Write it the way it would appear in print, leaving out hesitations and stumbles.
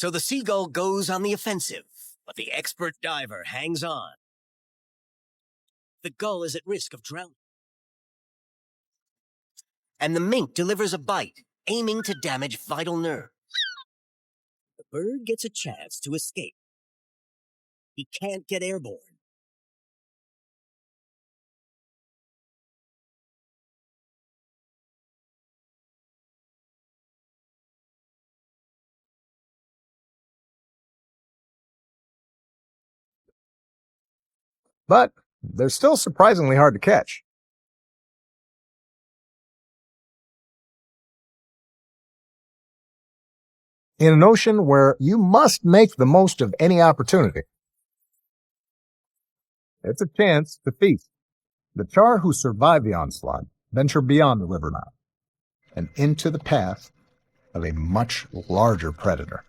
So the Seagull goes on the offensive, but the expert diver hangs on. The gull is at risk of drowning. And the mink delivers a bite, aiming to damage vital nerves. The bird gets a chance to escape. He can't get airborne. But they're still surprisingly hard to catch. In an ocean where you must make the most of any opportunity, it's a chance to feast. The char who survive the onslaught venture beyond the river mouth and into the path of a much larger predator.